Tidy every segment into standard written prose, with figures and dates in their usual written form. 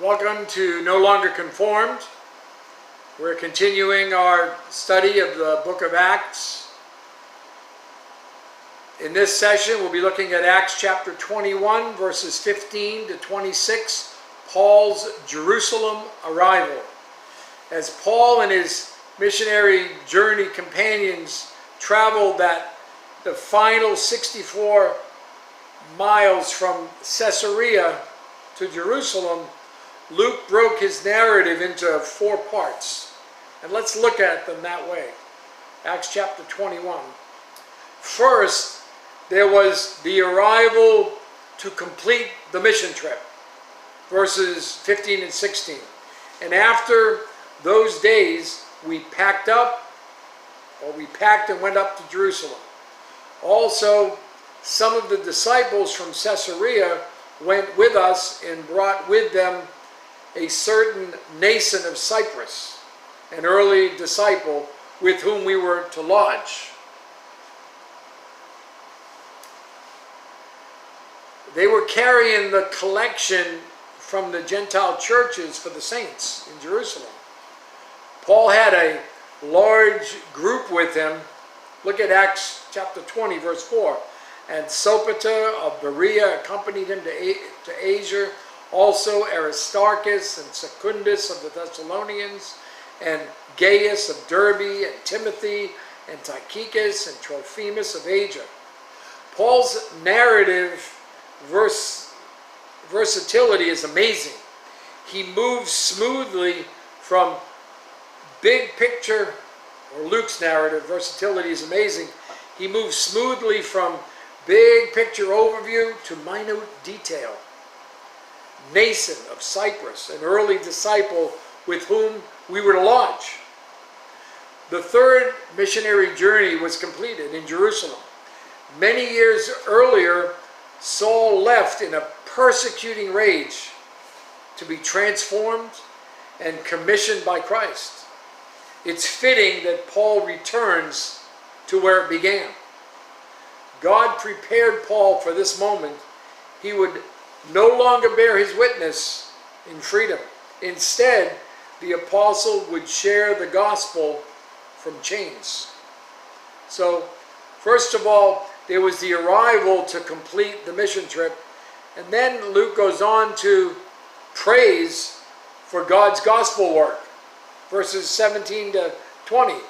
Welcome to No Longer Conformed. We're continuing our study of the book of Acts. In this session, we'll be looking at Acts chapter 21, verses 15 to 26, Paul's Jerusalem arrival. As Paul and his missionary journey companions traveled the final 64 miles from Caesarea to Jerusalem, Luke broke his narrative into 4 parts. And let's look at them that way. Acts chapter 21. First, there was the arrival to complete the mission trip, verses 15 and 16. And after those days, we packed and went up to Jerusalem. Also, some of the disciples from Caesarea went with us and brought with them a certain Nason of Cyprus, an early disciple with whom we were to lodge. They were carrying the collection from the Gentile churches for the saints in Jerusalem. Paul had a large group with him. Look at Acts chapter 20, verse 4. And Sopater of Berea accompanied him to Asia, also Aristarchus and Secundus of the Thessalonians, and Gaius of Derbe, and Timothy, and Tychicus, and Trophimus of Asia. Paul's narrative versatility is amazing. He moves smoothly from big picture, or Luke's narrative versatility is amazing. He moves smoothly from big picture overview to minute detail. Nason of Cyprus, an early disciple with whom we were to lodge. The third missionary journey was completed in Jerusalem. Many years earlier, Saul left in a persecuting rage to be transformed and commissioned by Christ. It's fitting that Paul returns to where it began. God prepared Paul for this moment. He would no longer bear his witness in freedom. Instead, the apostle would share the gospel from chains. So, first of all, there was the arrival to complete the mission trip. And then Luke goes on to praise for God's gospel work, verses 17 to 20.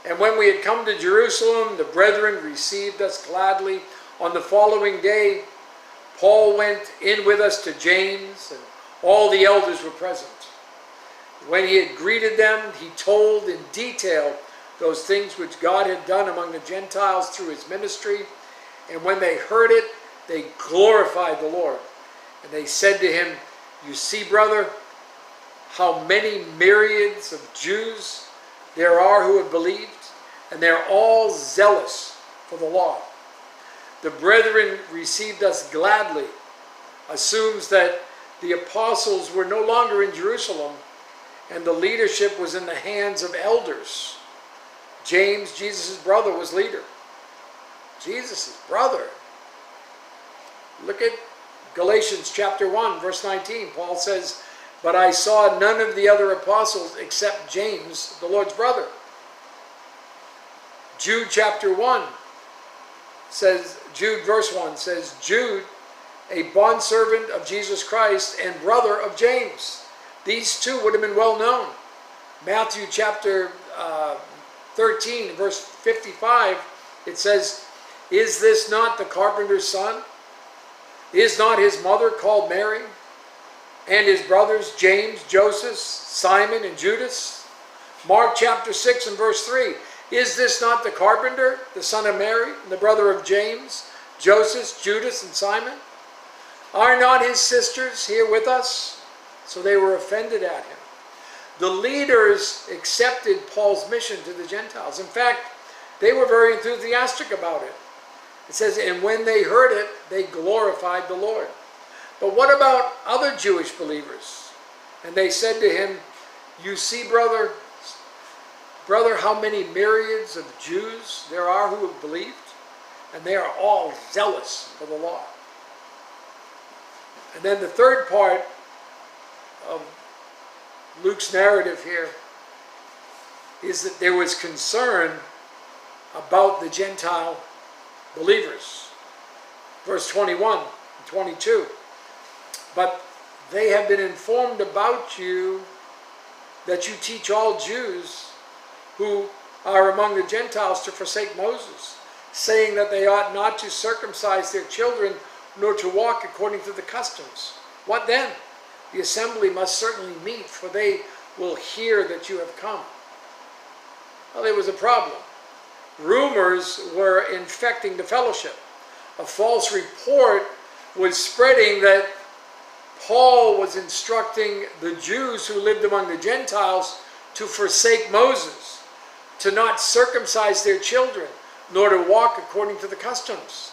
And when we had come to Jerusalem, the brethren received us gladly. On the following day, Paul went in with us to James, and all the elders were present. When he had greeted them, he told in detail those things which God had done among the Gentiles through his ministry. And when they heard it, they glorified the Lord. And they said to him, "You see, brother, how many myriads of Jews there are who have believed, and they're all zealous for the law." The brethren received us gladly assumes that the apostles were no longer in Jerusalem, and the leadership was in the hands of elders. James, Jesus' brother, was leader. Jesus' brother. Look at Galatians chapter 1, verse 19. Paul says, "But I saw none of the other apostles except James, the Lord's brother." Jude chapter 1 says, Jude verse 1 says, "Jude, a bondservant of Jesus Christ and brother of James." These two would have been well known. Matthew chapter 13, verse 55, it says, "Is this not the carpenter's son? Is not his mother called Mary? And his brothers James, Joseph, Simon, and Judas?" Mark chapter 6 and verse 3. "Is this not the carpenter, the son of Mary, and the brother of James, Joseph, Judas, and Simon? Are not his sisters here with us?" So they were offended at him. The leaders accepted Paul's mission to the Gentiles. In fact, they were very enthusiastic about it. It says, "And when they heard it, they glorified the Lord." But what about other Jewish believers? And they said to him, "You see, brother, how many myriads of Jews there are who have believed, and they are all zealous for the law." And then the third part of Luke's narrative here is that there was concern about the Gentile believers. Verse 21 and 22. But they have been informed about you that you teach all Jews who are among the Gentiles to forsake Moses, saying that they ought not to circumcise their children nor to walk according to the customs. What then? The assembly must certainly meet, for they will hear that you have come. Well, there was a problem. Rumors were infecting the fellowship. A false report was spreading that Paul was instructing the Jews who lived among the Gentiles to forsake Moses, to not circumcise their children, nor to walk according to the customs.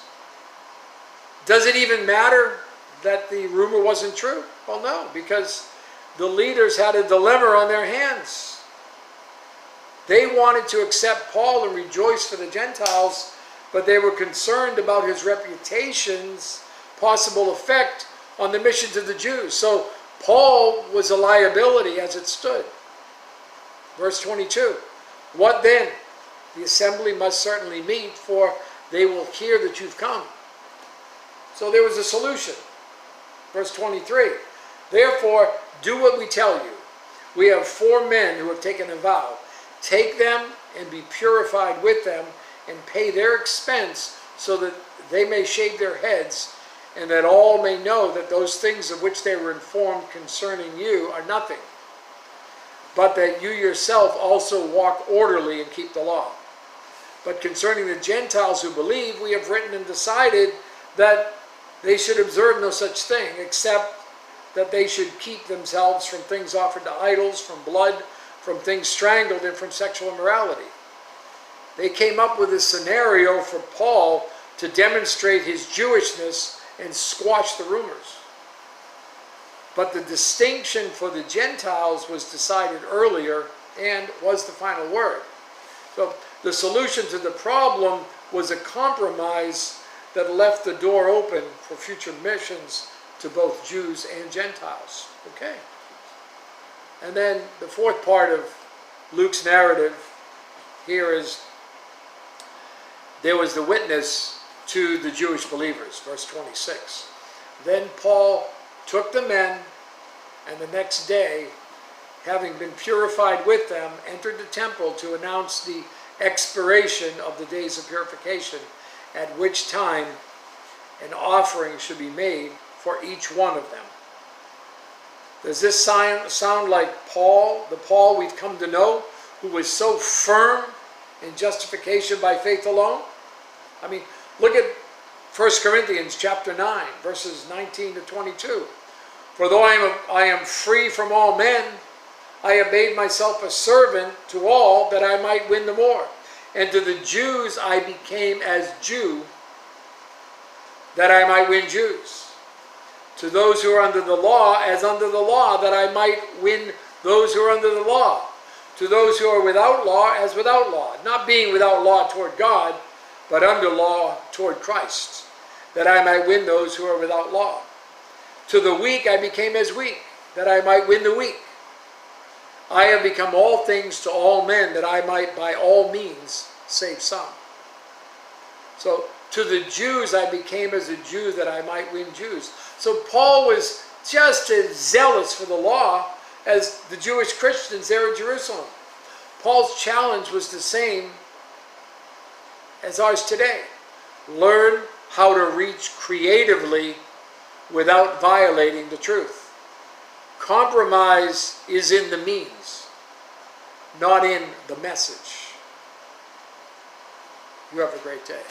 Does it even matter that the rumor wasn't true? Well, no, because the leaders had a dilemma on their hands. They wanted to accept Paul and rejoice for the Gentiles, but they were concerned about his reputation's possible effect on the mission to the Jews. So Paul was a liability as it stood. Verse 22. What then? The assembly must certainly meet, for they will hear that you've come. So there was a solution. Verse 23. Therefore, do what we tell you. We have 4 men who have taken a vow. Take them and be purified with them, and pay their expense, so that they may shave their heads, and that all may know that those things of which they were informed concerning you are nothing, but that you yourself also walk orderly and keep the law. But concerning the Gentiles who believe, we have written and decided that they should observe no such thing, except that they should keep themselves from things offered to idols, from blood, from things strangled, and from sexual immorality. They came up with a scenario for Paul to demonstrate his Jewishness and squash the rumors. But the distinction for the Gentiles was decided earlier and was the final word. So the solution to the problem was a compromise that left the door open for future missions to both Jews and Gentiles. Okay. And then the fourth part of Luke's narrative here is there was the witness to the Jewish believers, verse 26. Then Paul took the men, and the next day, having been purified with them, entered the temple to announce the expiration of the days of purification, at which time an offering should be made for each one of them. Does this sound like Paul, the Paul we've come to know, who was so firm in justification by faith alone? I mean, look at 1 Corinthians chapter 9, verses 19 to 22. For though I am free from all men, I have made myself a servant to all, that I might win the more. And to the Jews I became as Jew, that I might win Jews. To those who are under the law, as under the law, that I might win those who are under the law. To those who are without law, as without law, not being without law toward God, but under law toward Christ, that I might win those who are without law. To the weak I became as weak, that I might win the weak. I have become all things to all men, that I might by all means save some. So to the Jews I became as a Jew, that I might win Jews. So Paul was just as zealous for the law as the Jewish Christians there in Jerusalem. Paul's challenge was the same as ours today. Learn how to reach creatively without violating the truth. Compromise is in the means, not in the message. You have a great day.